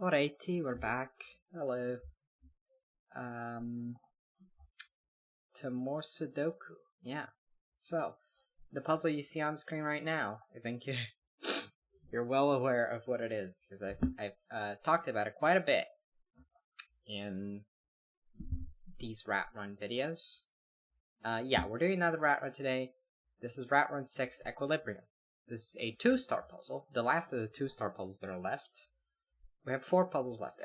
Alrighty, we're back. Hello. To more Sudoku. Yeah. So, the puzzle you see on screen right now, I think you're well aware of what it is, because I've talked about it quite a bit in these Rat Run videos. Yeah, we're doing another Rat Run today. This is Rat Run 6 Equilibrium. This is a 2-star puzzle, the last of the 2-star puzzles that are left. We have 4 puzzles left.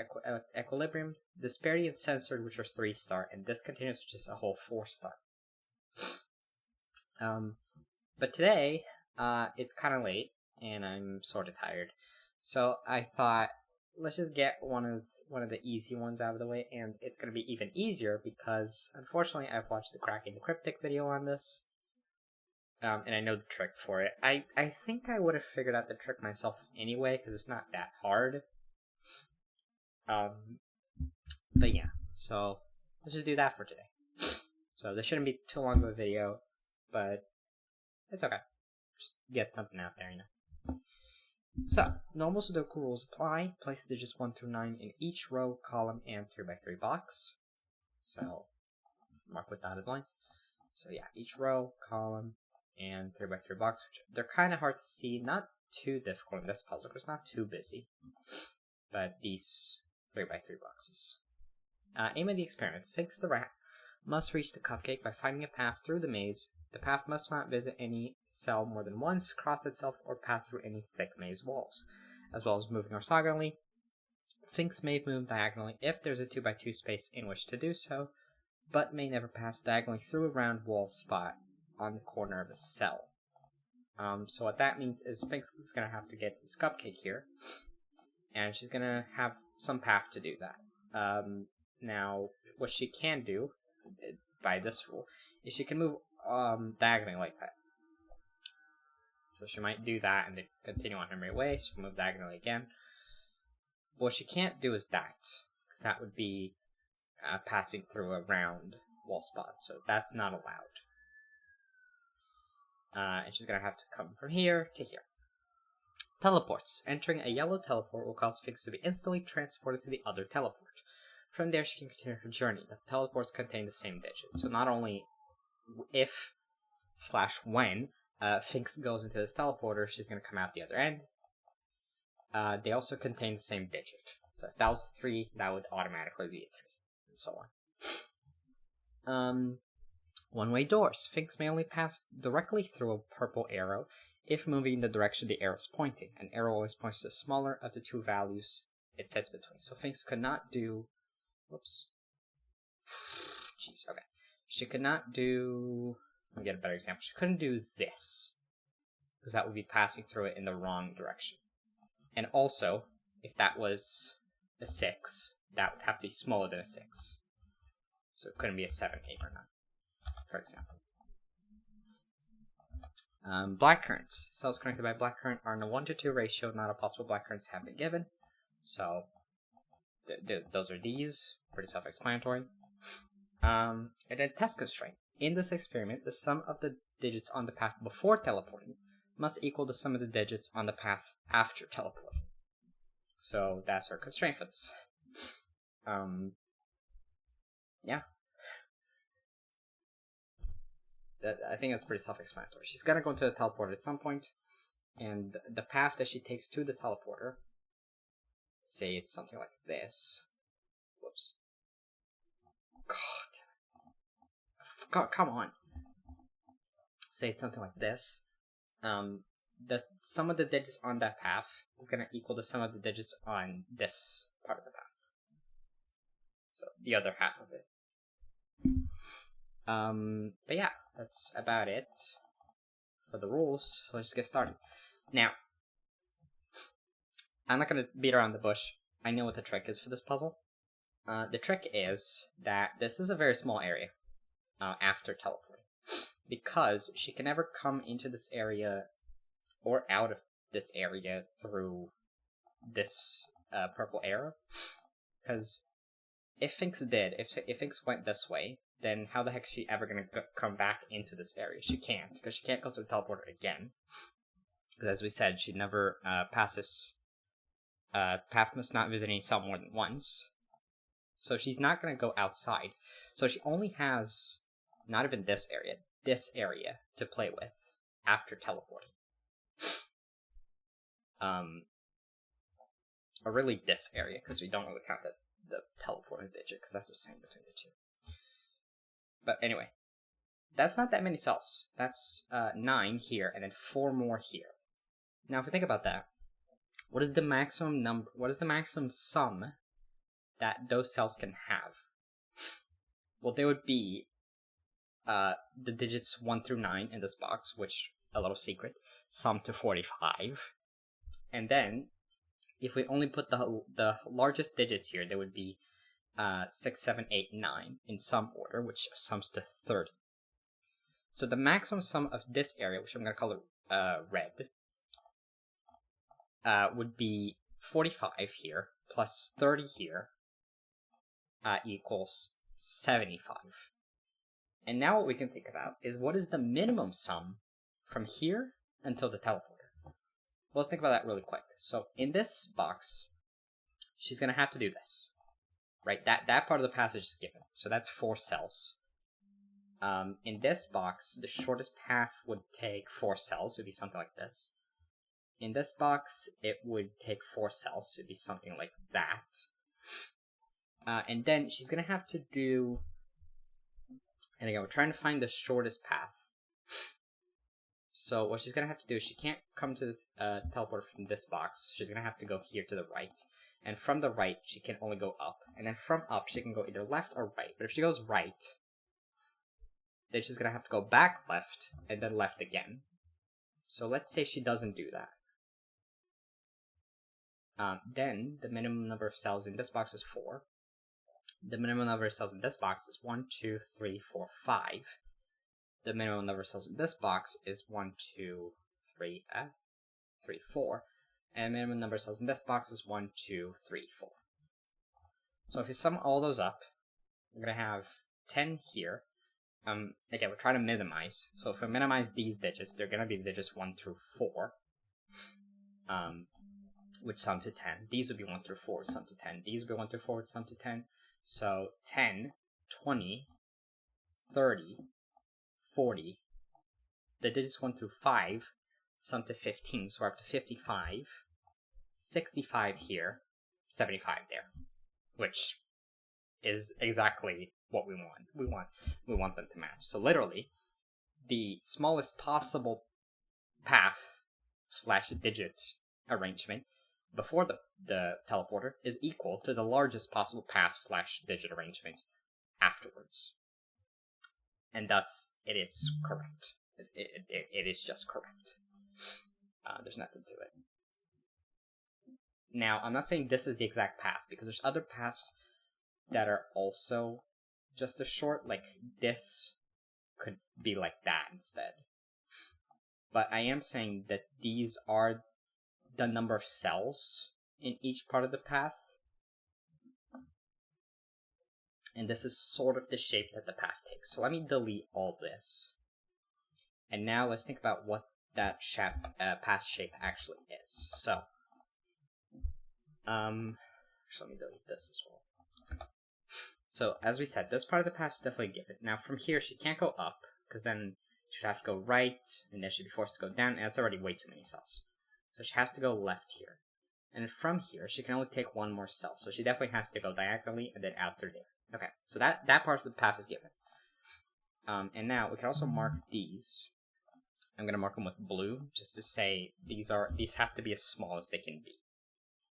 Equilibrium, Disparity, and Censored, which are 3-star, and Discontinuous, which is a whole 4-star. But today, it's kind of late, and I'm sort of tired. So I thought, let's just get one of the easy ones out of the way, and it's going to be even easier because, unfortunately, I've watched the Cracking the Cryptic video on this, and I know the trick for it. I think I would have figured out the trick myself anyway, because it's not that hard. But yeah, so let's just do that for today. So this shouldn't be too long of a video, but it's okay. Just get something out there, you know. So, normal Sudoku rules apply. Place digits 1 through 9 in each row, column, and 3x3 box. So, mark with dotted lines. So yeah, each row, column, and 3x3 box. They're kind of hard to see, not too difficult in this puzzle, because it's not too busy. But these 3x3 boxes. Aim of the experiment. Fix the rat must reach the cupcake by finding a path through the maze. The path must not visit any cell more than once, cross itself, or pass through any thick maze walls, as well as moving orthogonally. Finks may move diagonally if there's a 2x2 space in which to do so, but may never pass diagonally through a round wall spot on the corner of a cell. So what that means is Finks is going to have to get this cupcake here, and she's going to have some path to do that. Now, what she can do, by this rule, is she can move diagonally like that. So she might do that and then continue on her merry way, so she can move diagonally again. What she can't do is that, because that would be passing through a round wall spot, so that's not allowed. And she's going to have to come from here to here. Teleports. Entering a yellow teleport will cause Finks to be instantly transported to the other teleport. From there, she can continue her journey. The teleports contain the same digit. So not only if/when Finks goes into this teleporter, she's going to come out the other end. They also contain the same digit. So if that was a 3, that would automatically be a 3, and so on. One-way doors. Finks may only pass directly through a purple arrow if moving in the direction the arrow is pointing. An arrow always points to the smaller of the 2 values it sets between. So Finks could not do... Whoops. Jeez, okay. She could not do... Let me get a better example. She couldn't do this, because that would be passing through it in the wrong direction. And also, if that was a 6, that would have to be smaller than a 6. So it couldn't be a 7, 8, or 9, for example. Black currents. Cells connected by black current are in a 1-to-2 ratio. Not all possible black currents have been given. So, those are these. Pretty self-explanatory. And then test constraint. In this experiment, the sum of the digits on the path before teleporting must equal the sum of the digits on the path after teleporting. So, that's our constraint for this. Yeah. I think that's pretty self-explanatory. She's gonna go into the teleporter at some point, and the path that she takes to the teleporter, say it's something like this. Whoops. God, come on. Say it's something like this. The sum of the digits on that path is gonna equal the sum of the digits on this part of the path. So the other half of it. But yeah, that's about it for the rules, so let's just get started. Now, I'm not going to beat around the bush. I know what the trick is for this puzzle. The trick is that this is a very small area after teleporting, because she can never come into this area or out of this area through this purple arrow, because if Finks did, if Finks went this way, then how the heck is she ever going to come back into this area? She can't, because she can't go to the teleporter again. Because as we said, she never passes path must not visit any cell more than once. So she's not going to go outside. So she only has, not even this area to play with after teleporting. Or really this area, because we don't really count the teleporting digit, because that's the same between the two. But anyway, that's not that many cells. That's 9 here, and then 4 more here. Now, if we think about that, what is the maximum number? What is the maximum sum that those cells can have? Well, they would be the digits 1 through 9 in this box, which, a little secret, sum to 45. And then, if we only put the largest digits here, they would be 6, 7, 8, 9 in some order, which sums to 30. So the maximum sum of this area, which I'm going to call it red, would be 45 here, plus 30 here, equals 75. And now what we can think about is what is the minimum sum from here until the teleporter? Well, let's think about that really quick. So in this box, she's going to have to do this. Right? That part of the path is just given. So that's 4 cells. In this box, the shortest path would take 4 cells. It would be something like this. In this box, it would take 4 cells. It would be something like that. And then she's going to have to do... And again, we're trying to find the shortest path. So what she's going to have to do is she can't come to the teleporter from this box. She's going to have to go here to the right. And from the right, she can only go up. And then from up, she can go either left or right. But if she goes right, then she's going to have to go back left and then left again. So let's say she doesn't do that. Then the minimum number of cells in this box is 4. The minimum number of cells in this box is 1, 2, 3, 4, 5. The minimum number of cells in this box is 1, 2, 3, 4. And the minimum number of cells in this box is 1, 2, 3, 4. So if you sum all those up, we're going to have 10 here. Again, we're trying to minimize. So if we minimize these digits, they're going to be digits 1 through 4. Which sum to 10. These would be 1 through 4, which sum to 10. These would be 1 through 4, which sum to 10. So 10, 20, 30, 40. The digits 1 through 5 sum to 15, so we're up to 55. 65 here, 75 there. Which is exactly what we want. We want them to match. So literally, the smallest possible path / digit arrangement before the teleporter is equal to the largest possible path / digit arrangement afterwards. And thus, it is correct. It is just correct. There's nothing to it. Now, I'm not saying this is the exact path, because there's other paths that are also just as short, like this could be like that instead. But I am saying that these are the number of cells in each part of the path. And this is sort of the shape that the path takes. So let me delete all this. And now let's think about what that path shape actually is. So, actually let me delete this as well. So, as we said, this part of the path is definitely given. Now from here, she can't go up, because then she'd have to go right, and then she'd be forced to go down, and that's already way too many cells. So she has to go left here. And from here, she can only take 1 more cell. So she definitely has to go diagonally and then out through there. Okay, so that part of the path is given. And now we can also mark these. I'm going to mark them with blue, just to say these have to be as small as they can be.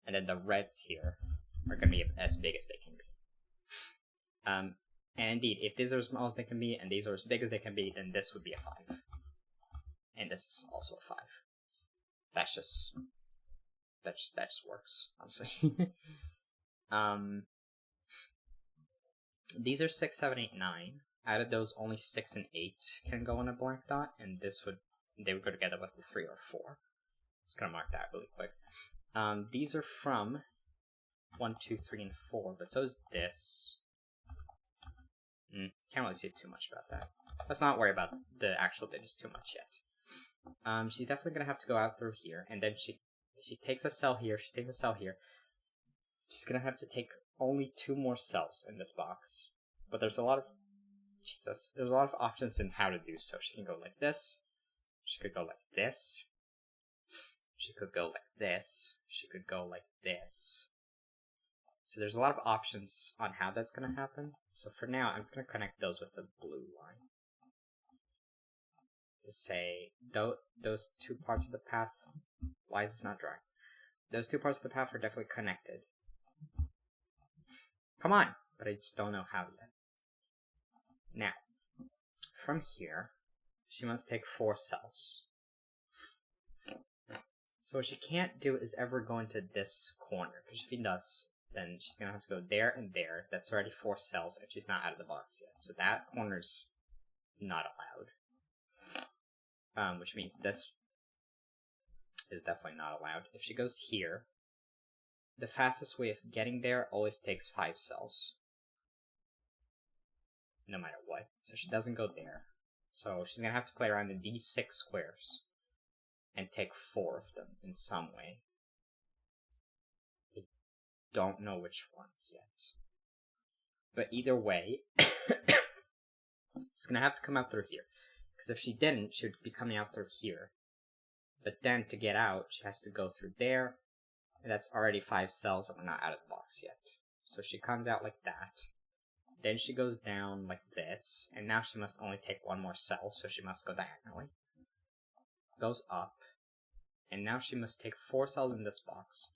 And then the reds here are going to be as big as they can be. And indeed, if these are as small as they can be, and these are as big as they can be, then this would be a 5. And this is also a 5. That just works, honestly. These are 6, 7, 8, 9. Out of those, only 6 and 8 can go on a black dot, and they would go together with a 3 or 4. Just gonna mark that really quick. These are from 1, 2, 3, and 4, but so is this. Can't really say too much about that. Let's not worry about the actual digits too much yet. She's definitely gonna have to go out through here, and then she takes a cell here, she takes a cell here, She's gonna have to take only 2 more cells in this box. But there's a lot of there's a lot of options in how to do so. She can go like this. She could go like this. She could go like this. She could go like this. So there's a lot of options on how that's going to happen. So for now, I'm just going to connect those with the blue line. To say, those 2 parts of the path, why is this not drawing? Those 2 parts of the path are definitely connected. Come on! But I just don't know how yet. Now, from here, she must take 4 cells. So what she can't do is ever go into this corner, because if he does, then she's going to have to go there and there. That's already 4 cells, and she's not out of the box yet. So that corner's not allowed. Which means this is definitely not allowed. If she goes here, the fastest way of getting there always takes 5 cells. No matter what. So she doesn't go there. So she's going to have to play around in these 6 squares. And take 4 of them in some way. I don't know which ones yet. But either way, she's going to have to come out through here. Because if she didn't, she would be coming out through here. But then to get out, she has to go through there. And that's already 5 cells and we're not out of the box yet. So she comes out like that. Then she goes down like this. And now she must only take 1 more cell, so she must go diagonally. Goes up. And now she must take 4 cells in this box.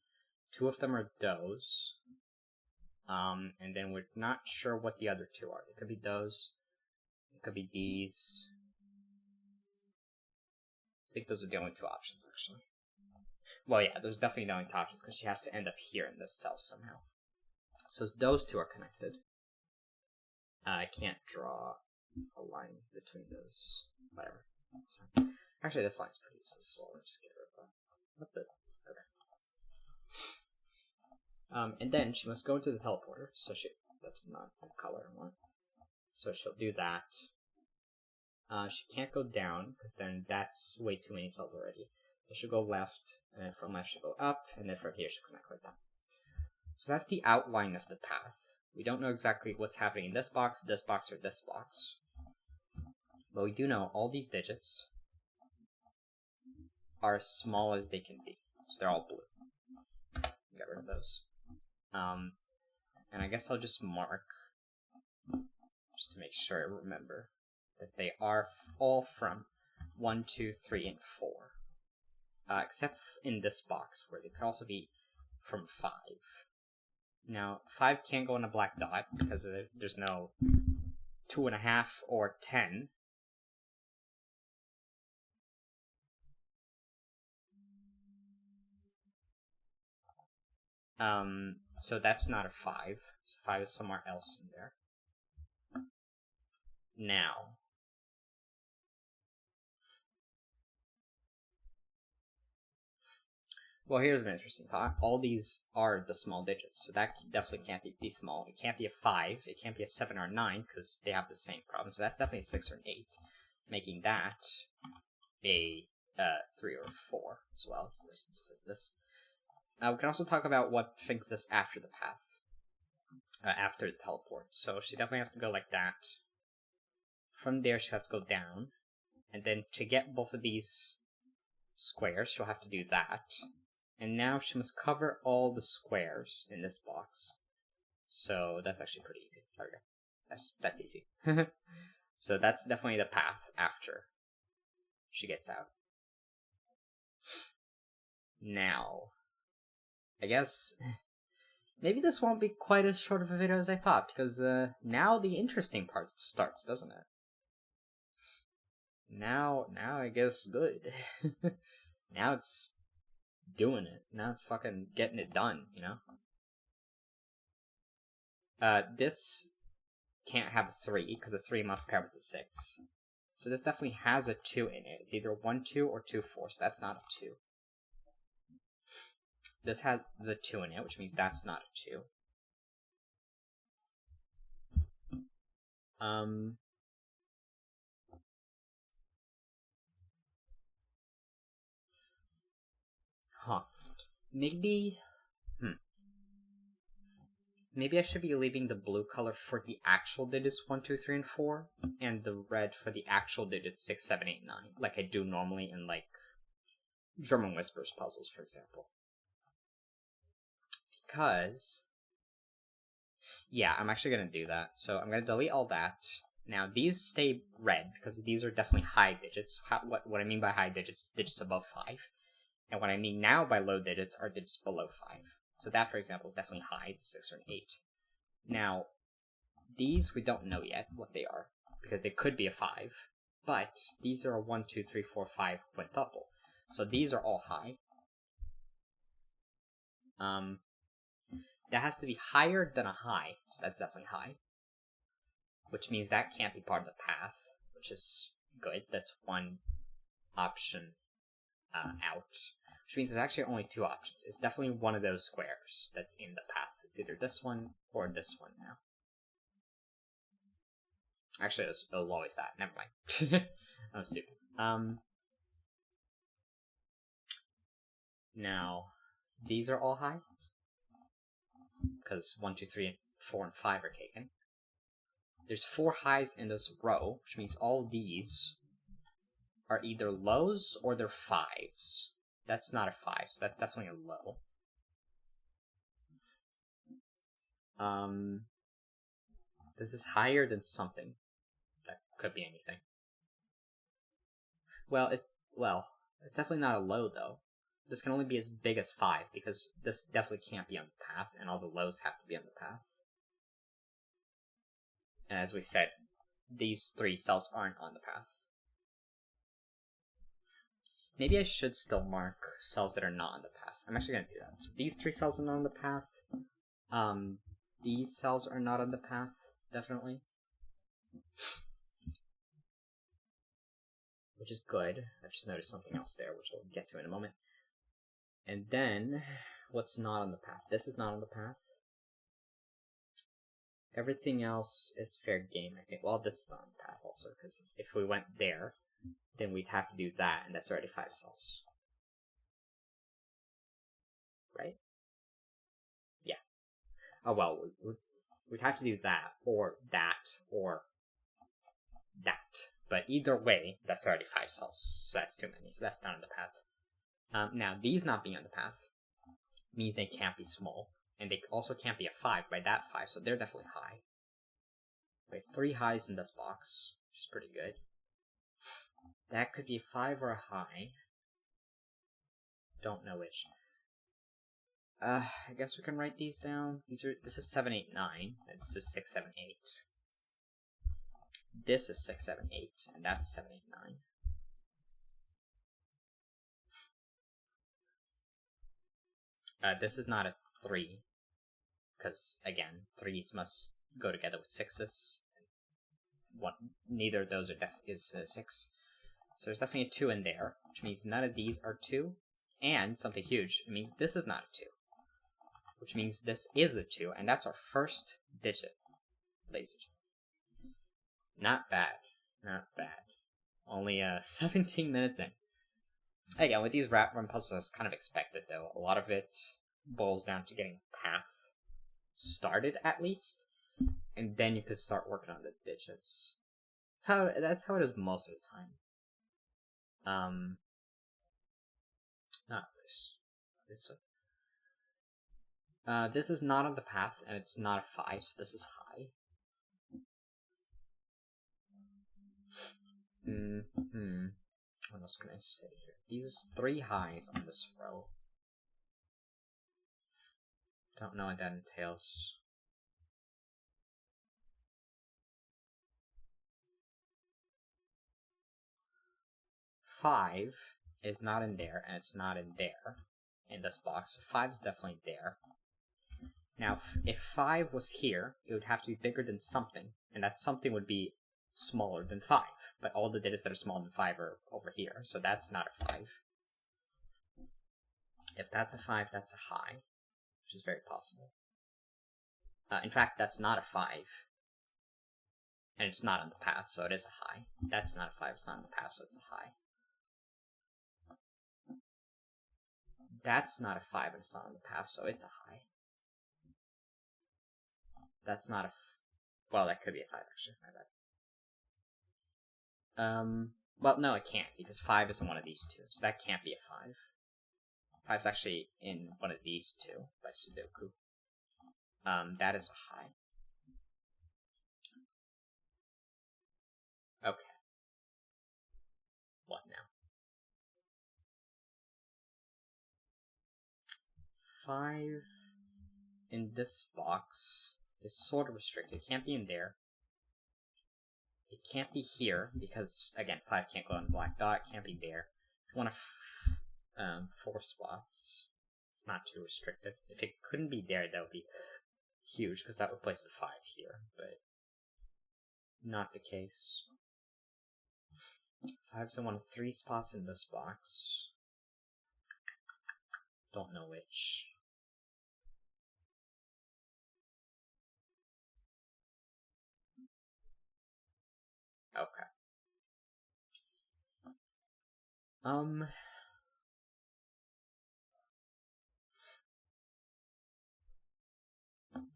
2 of them are those. And then we're not sure what the other 2 are. It could be those. It could be these. I think those are the only 2 options, actually. Well, yeah, those are definitely the only 2 options, because she has to end up here in this cell somehow. So those 2 are connected. I can't draw a line between those. Whatever. That's fine. Actually, this line's pretty useless, so we'll just get rid of that. What the? Okay. And then she must go into the teleporter. So that's not the color I want. So she'll do that. She can't go down, because then that's way too many cells already. So she'll go left, and then from left she'll go up, and then from here she'll connect like that. So that's the outline of the path. We don't know exactly what's happening in this box, or this box. But we do know all these digits are as small as they can be. So they're all blue. Get rid of those. And I guess I'll just mark, just to make sure I remember, that they are all from 1, 2, 3, and 4. Except in this box, where they could also be from 5. Now, 5 can't go in a black dot, because there's no 2.5 or 10. So that's not a 5. So 5 is somewhere else in there. Now, well, here's an interesting thought. All these are the small digits, so that definitely can't be small. It can't be a 5, it can't be a 7 or a 9, because they have the same problem. So that's definitely a 6 or an 8, making that a 3 or a 4 as well. Just like this. We can also talk about what thinks this after the path. After the teleport. So she definitely has to go like that. From there she'll have to go down. And then to get both of these squares, she'll have to do that. And now she must cover all the squares in this box. So that's actually pretty easy. There we go. That's easy. So that's definitely the path after she gets out. Now, I guess maybe this won't be quite as short of a video as I thought, because now the interesting part starts, doesn't it? Now I guess good. Now it's doing it. Now it's fucking getting it done, you know? This can't have a 3, because a 3 must pair with the 6. So this definitely has a 2 in it. It's either 1, 2, or 2, 4, so that's not a 2. This has a 2 in it, which means that's not a 2. Maybe... maybe I should be leaving the blue color for the actual digits 1, 2, 3, and 4, and the red for the actual digits 6, 7, 8, 9, like I do normally in, like, German Whispers puzzles, for example. Because, yeah, I'm actually going to do that. So I'm going to delete all that. Now, these stay red, because these are definitely high digits. What I mean by high digits is digits above 5. And what I mean now by low digits are digits below 5. So that, for example, is definitely high. It's a 6 or an 8. Now, these we don't know yet what they are, because they could be a 5. But these are a 1, 2, 3, 4, 5 quintuple. So these are all high. That has to be higher than a high, so that's definitely high. Which means that can't be part of the path, which is good. That's one option out. Which means there's actually only 2 options. It's definitely one of those squares that's in the path. It's either this one or this one now. Actually, it'll always that. Never mind. I'm stupid. Now, these are all high. Because 1, 2, 3, 4, and 5 are taken. There's 4 highs in this row, which means all these are either lows or they're 5s. That's not a 5, so that's definitely a low. This is higher than something. That could be anything. Well, it's definitely not a low though. This can only be as big as 5, because this definitely can't be on the path, and all the lows have to be on the path. And as we said, these 3 cells aren't on the path. Maybe I should still mark cells that are not on the path. I'm actually going to do that. So these 3 cells are not on the path. These cells are not on the path, definitely. Which is good. I just noticed something else there, which we'll get to in a moment. And then, what's not on the path? This is not on the path. Everything else is fair game, I think. Well, this is not on the path also, because if we went there, then we'd have to do that, and that's already 5 cells. Right? Yeah. Oh, well, we'd have to do that, or that, or that. But either way, that's already 5 cells, so that's too many, so that's not on the path. Now, these not being on the path means they can't be small, and they also can't be a 5 by that 5, so they're definitely high. We have 3 highs in this box, which is pretty good. That could be a 5 or a high. Don't know which. I guess we can write these down. This is 7, 8, 9, and this is 6, 7, 8. This is 6, 7, 8, and that's 7, 8, 9. This is not a 3, because, again, 3s must go together with 6s. Neither of those is a 6. So there's definitely a 2 in there, which means none of these are 2. And, something huge, it means this is not a 2. Which means this is a 2, and that's our first digit. Ladies and gentlemen. Not bad. Not bad. Only 17 minutes in. Again, with these wrap run puzzles, it's kind of expected, though. A lot of it boils down to getting path started, at least, and then you could start working on the digits. That's how it is most of the time. Not this one. This is not on the path, and it's not a 5, so this is high. What else can I say here? These 3 highs on this row. Don't know what that entails. Five is not in there, and it's not in there in this box. So 5 is definitely there. Now, if 5 was here, it would have to be bigger than something, and that something would be smaller than 5. But all the digits that are smaller than 5 are over here, so that's not a 5. If that's a 5, that's a high, which is very possible. In fact, that's not a 5. And it's not on the path, so it is a high. That's not a 5, it's not on the path, so it's a high. That's not a 5, and it's not on the path, so it's a high. that's not a... Well, that could be a 5, actually. My bad. Well, no, it can't, because 5 is in one of these two, so that can't be a 5. 5's actually in one of these two by Sudoku. That is a high. Okay. What now? 5 in this box is sort of restricted. It can't be in there. It can't be here, because, again, 5 can't go on the black dot. It can't be there. It's one of 4 spots. It's not too restricted. If it couldn't be there, that would be huge, because that would place the 5 here, but not the case. 5's in one of 3 spots in this box. Don't know which. Okay.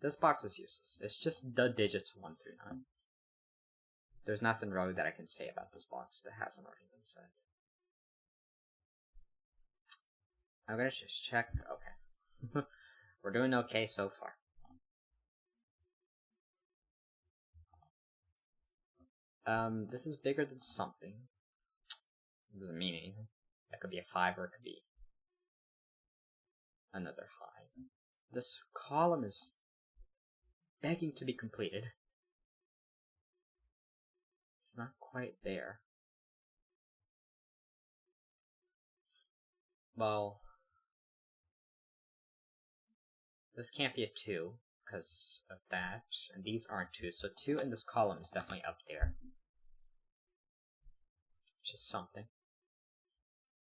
This box is useless. It's just the digits 1 through 9. There's nothing really that I can say about this box that hasn't already been said. I'm gonna just check. Okay. We're doing okay so far. This is bigger than something. It doesn't mean anything. That could be a 5 or it could be another high. This column is begging to be completed. It's not quite there. Well, this can't be a 2 because of that, and these aren't 2, so 2 in this column is definitely up there. Which is something.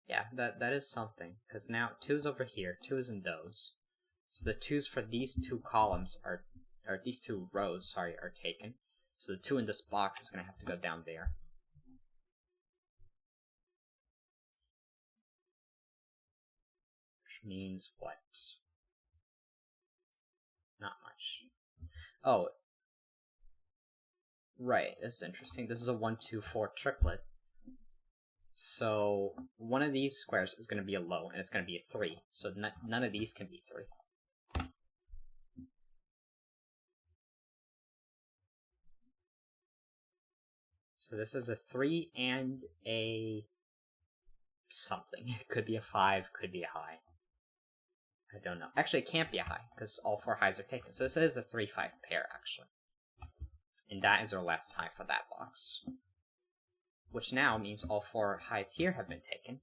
Yeah, that is something, because now 2 is over here, 2 is in those. So the 2's for these 2 columns or these 2 rows, sorry, are taken. So the 2 in this box is going to have to go down there. Which means what? Not much. Oh. Right, this is interesting. This is a 1, 2, 4 triplet. So one of these squares is going to be a low, and it's going to be a 3. So none of these can be 3. So this is a 3 and a something. It could be a 5, could be a high. I don't know. Actually, it can't be a high, because all 4 highs are taken. So this is a 3-5 pair, actually. And that is our last high for that box. Which now means all 4 highs here have been taken.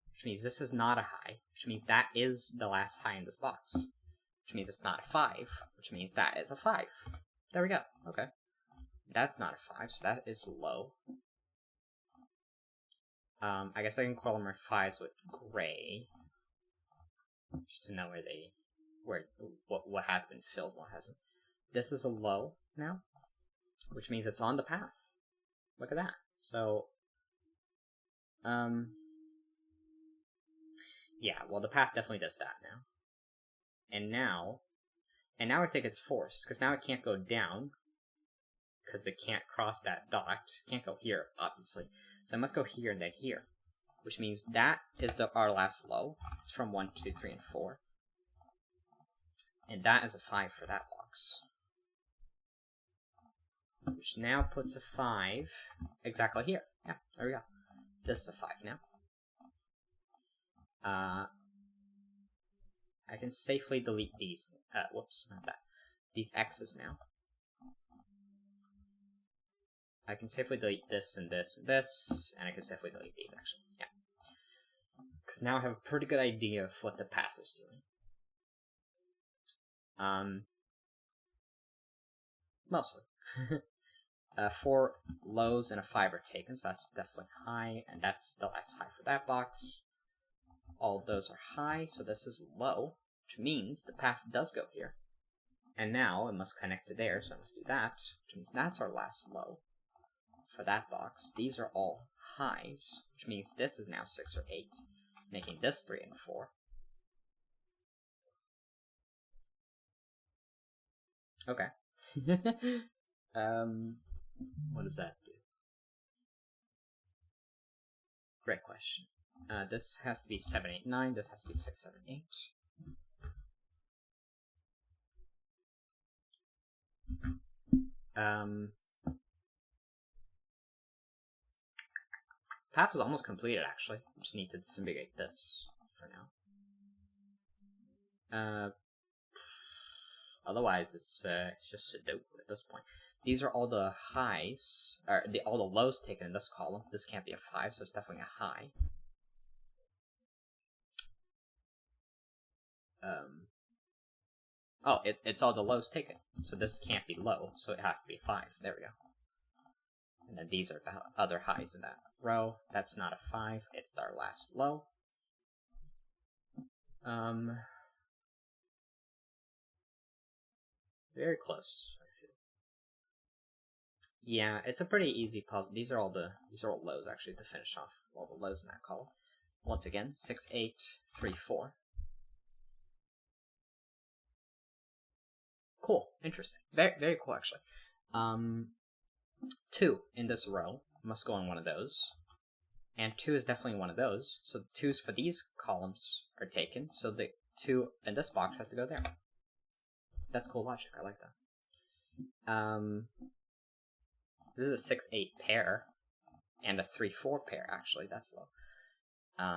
Which means this is not a high. Which means that is the last high in this box. Which means it's not a 5. Which means that is a 5. There we go. Okay. That's not a 5, so that is low. I guess I can color my 5s with gray. Just to know what has been filled, what hasn't. This is a low now, which means it's on the path. Look at that. So, yeah, well, the path definitely does that now. And now I think it's forced, because now it can't go down, because it can't cross that dot. It can't go here, obviously. So I must go here and then here, which means that is our last low. It's from 1, 2, 3, and 4. And that is a 5 for that box. Which now puts a 5 exactly here. Yeah, there we go. This is a 5 now. I can safely delete these. Whoops, not that. These X's now. I can safely delete this and this and this, and I can safely delete these, actually. Yeah. Because now I have a pretty good idea of what the path is doing. Mostly. 4 lows and a 5 are taken, so that's definitely high, and that's the last high for that box. All of those are high, so this is low, which means the path does go here. And now it must connect to there, so I must do that, which means that's our last low for that box. These are all highs, which means this is now 6 or 8, making this 3 and 4. Okay. What does that do? Great question. This has to be 7, 8, 9. This has to be 6, 7, 8. Path is almost completed, actually. Just need to disambiguate this for now. Otherwise, it's just Sudoku at this point. These are all the highs, or all the lows taken in this column. This can't be a 5, so it's definitely a high. Oh, it's all the lows taken, so this can't be low, so it has to be 5. There we go. And then these are the other highs in that row. That's not a 5, it's our last low. Very close, I feel. Yeah, it's a pretty easy puzzle. These are all lows, actually, to finish off all the lows in that column. Once again, 6, 8, 3, 4. Cool, interesting. Very, very cool, actually. 2 in this row must go on one of those. And 2 is definitely one of those. So the 2s for these columns are taken, so the 2 in this box has to go there. That's cool logic, I like that. This is a 6, 8 pair, and a 3, 4 pair, actually, that's low.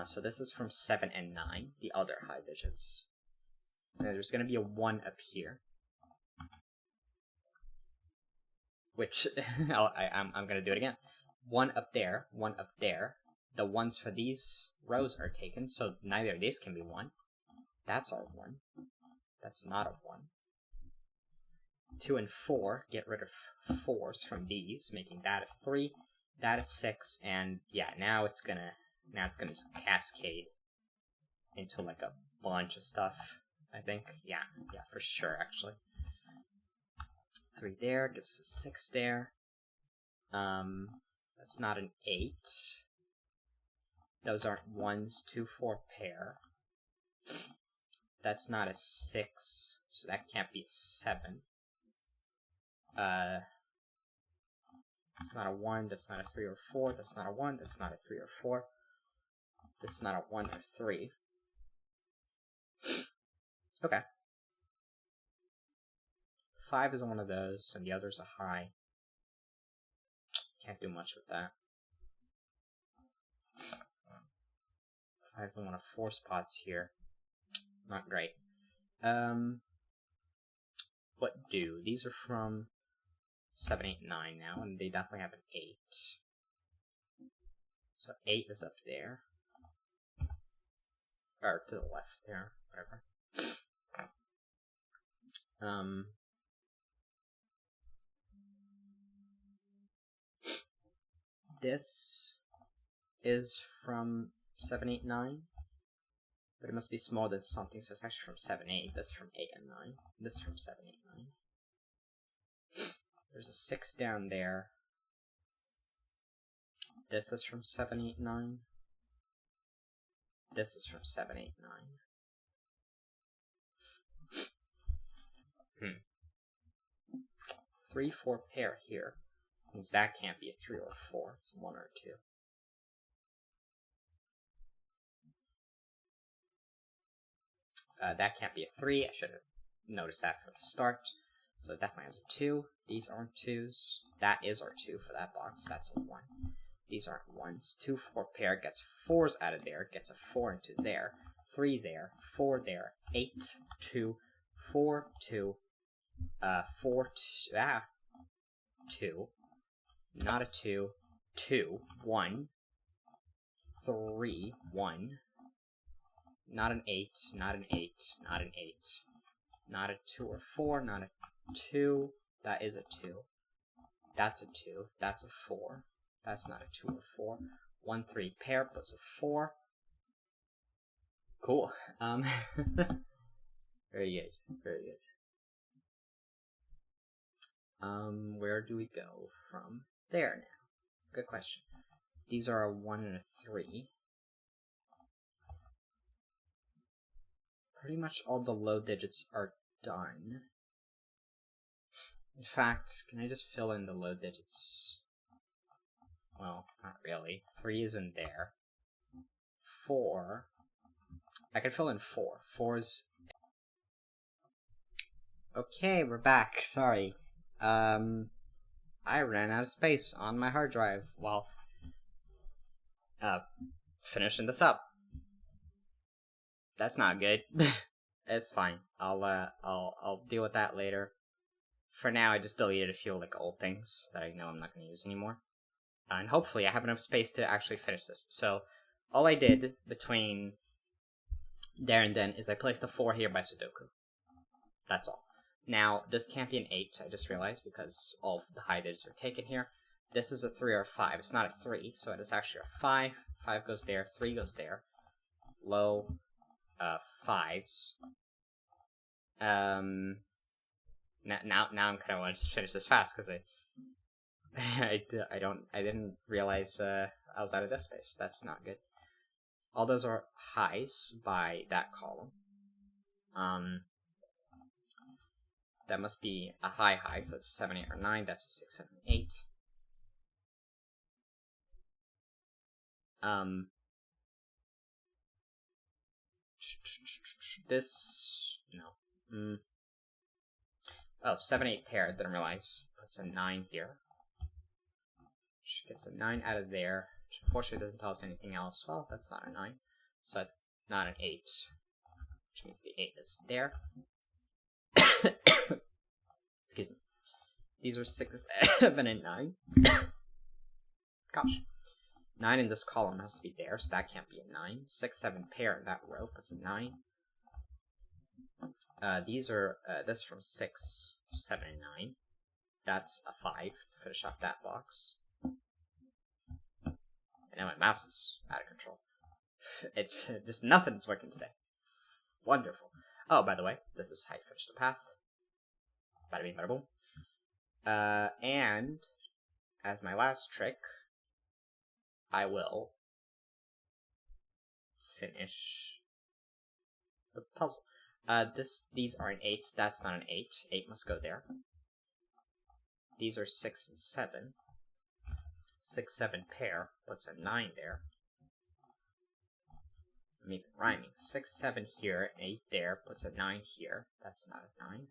So this is from 7 and 9, the other high digits. There's going to be a 1 up here. Which, I'm going to do it again. 1 up there, 1 up there. The 1s for these rows are taken, so neither of these can be 1. That's our 1. That's not a 1. 2 and 4, get rid of 4s from these, making that a 3. That is 6, and yeah, now it's gonna just cascade into like a bunch of stuff, I think. Yeah, for sure, actually. 3 there, gives us 6 there. That's not an 8. Those aren't 1s, 2, 4 pair. That's not a 6, so that can't be 7. That's not a 1, that's not a 3 or 4, that's not a 1, that's not a 3 or 4. This is not a 1 or 3. Okay. 5 isn't one of those, and the other's a high. Can't do much with that. 5's in one of 4 spots here. Not great. What do? These are from 7, 8, 9 now, and they definitely have an 8. So 8 is up there. Or to the left there, whatever. This is from 7, 8, 9. But it must be smaller than something, so it's actually from 7, 8. This is from 8 and 9. This is from 7, 8, 9. There's a 6 down there. This is from 7, 8, 9. This is from 7, 8, 9. 3, 4 pair here. Means that can't be a 3 or a 4. It's 1 or 2. That can't be a 3. I should have noticed that from the start. So it definitely has a 2. These aren't 2s. That is our 2 for that box. That's a 1. These aren't 1s. 2, 4 pair gets 4s out of there. Gets a 4 into there. 3 there. 4 there. 8, 2, 4, 2. 4, 2. Not a 2. 2. 1. 3. 1. Not an 8. Not an 8. Not an 8. Not a 2 or 4. Not a 2. That is a 2. That's a 2. That's a 4. That's not a 2 or 4. 1, 3 pair plus a 4. Cool. Very good. Very good. Where do we go from there now? Good question. These are a 1 and a 3. Pretty much all the low digits are done. In fact, can I just fill in the low digits? Well, not really. 3 isn't there. 4. I can fill in 4. 4's... Okay, we're back. Sorry. I ran out of space on my hard drive while finishing this up. That's not good. It's fine. I'll deal with that later. For now, I just deleted a few like old things that I know I'm not going to use anymore. And hopefully I have enough space to actually finish this. So, all I did between there and then is I placed a 4 here by Sudoku. That's all. Now, this can't be an 8, I just realized, because all of the high digits are taken here. This is a 3 or a 5. It's not a 3, so it is actually a 5. 5 goes there, 3 goes there. Low, 5s. Now I'm kind of want to finish this fast because I didn't realize I was out of this space. That's not good. All those are highs by that column. That must be a high, so it's 7, 8, or 9. That's a 6, 7, 8. This no. Oh, 7, 8 pair, didn't realize. Puts a 9 here. She gets a 9 out of there. Which unfortunately doesn't tell us anything else. Well, that's not a 9. So that's not an 8. Which means the 8 is there. Excuse me. These are 6, 7, and 9. Gosh. 9 in this column has to be there, so that can't be a 9. 6, 7 pair in that row puts a 9. These are, this from 6, 7, and 9. That's a 5 to finish off that box. And now my mouse is out of control. It's just nothing's working today. Wonderful. Oh, by the way, this is how you finish the path. Bada bing, bada boom. And as my last trick, I will finish the puzzle. These are an 8. That's not an 8. 8 must go there. These are 6 and 7. 6, 7 pair puts a 9 there. I'm even rhyming. 6, 7 here, 8 there puts a 9 here. That's not a 9.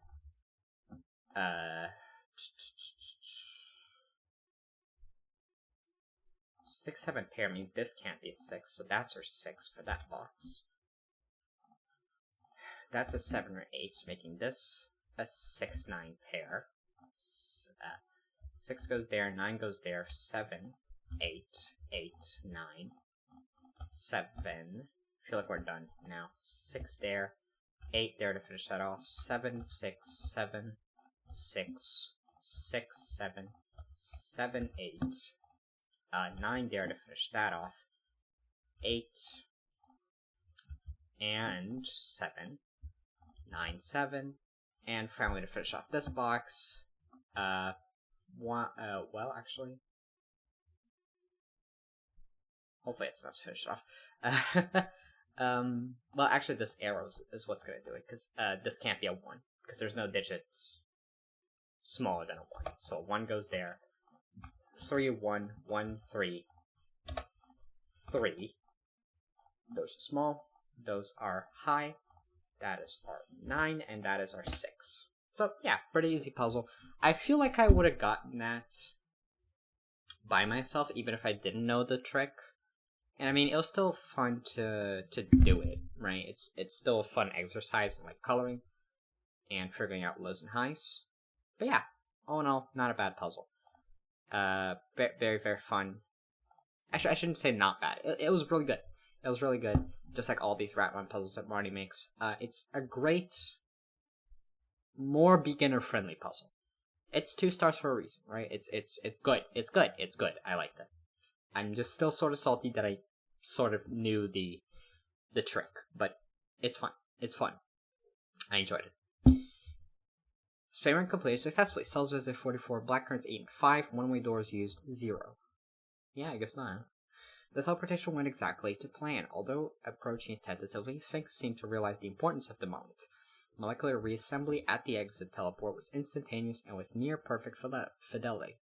6, 7 pair means this can't be a 6, so that's our 6 for that box. That's a 7 or 8, making this a 6, 9 pair. 6 goes there, 9 goes there, 7, 8, 8, 9, 7. I feel like we're done now. 6 there, 8 there to finish that off. 7, 6, 7, 6, 6, 7, 7, 8. 9 there to finish that off. 8 and 7. 9, 7. And finally to finish off this box. Well, actually. Hopefully it's enough to finish it off. Well, actually this arrow is what's going to do it, because this can't be a 1, because there's no digit smaller than a 1. So a 1 goes there. 3, 1, 1, 3, 3. Those are small. Those are high. That is our 9, and that is our 6. So, yeah, pretty easy puzzle. I feel like I would have gotten that by myself, even if I didn't know the trick. And I mean, it was still fun to do it, right? It's still a fun exercise in, like, coloring and figuring out lows and highs. But yeah, all in all, not a bad puzzle. Very, very fun. Actually, I shouldn't say not bad. It was really good. It was really good. Just like all these Ratman puzzles that Marty makes. It's a great, more beginner-friendly puzzle. It's 2 stars for a reason, right? It's good. It's good. It's good. I like that. I'm just still sort of salty that I sort of knew the trick, but it's fun. It's fun. I enjoyed it. Experiment completed successfully. Cells visit 44, black currents 8 and 5, one-way doors used 0. Yeah, I guess not. The teleportation went exactly to plan. Although approaching it tentatively, things seemed to realize the importance of the moment. Molecular reassembly at the exit teleport was instantaneous and with near perfect fidelity,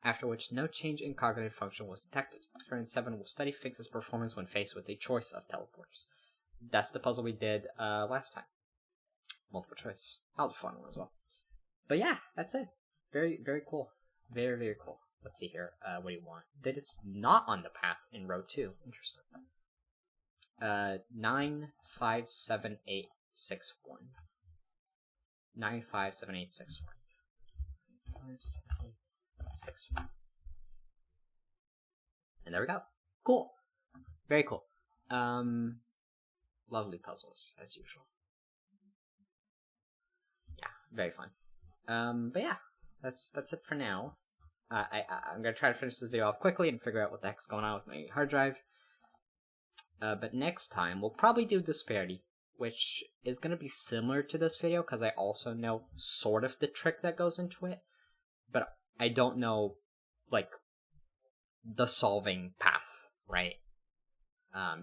after which no change in cognitive function was detected. Experiment 7 will study Fix's performance when faced with a choice of teleporters. That's the puzzle we did last time. Multiple choice. That was a fun one as well. But yeah, that's it. Very, very cool. Very, very cool. Let's see here. What do you want? That it's not on the path in row 2. Interesting. 957861. 957861. 957861. And there we go. Cool. Very cool. Lovely puzzles, as usual. Yeah, very fun. But yeah, that's it for now. I'm gonna try to finish this video off quickly and figure out what the heck's going on with my hard drive. But next time, we'll probably do Disparity, which is gonna be similar to this video, because I also know sort of the trick that goes into it, but I don't know, like, the solving path, right?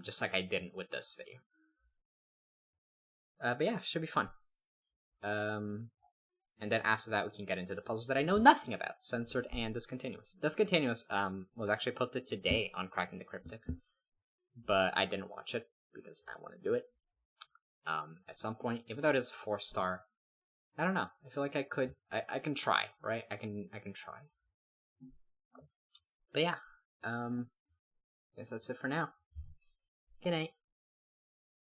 Just like I didn't with this video. But yeah, should be fun. And then after that, we can get into the puzzles that I know nothing about, censored and discontinuous. Discontinuous was actually posted today on Cracking the Cryptic, but I didn't watch it because I want to do it at some point. Even though it is a 4-star, I don't know. I feel like I could. I can try, right? I can try. But yeah, guess that's it for now. Good night.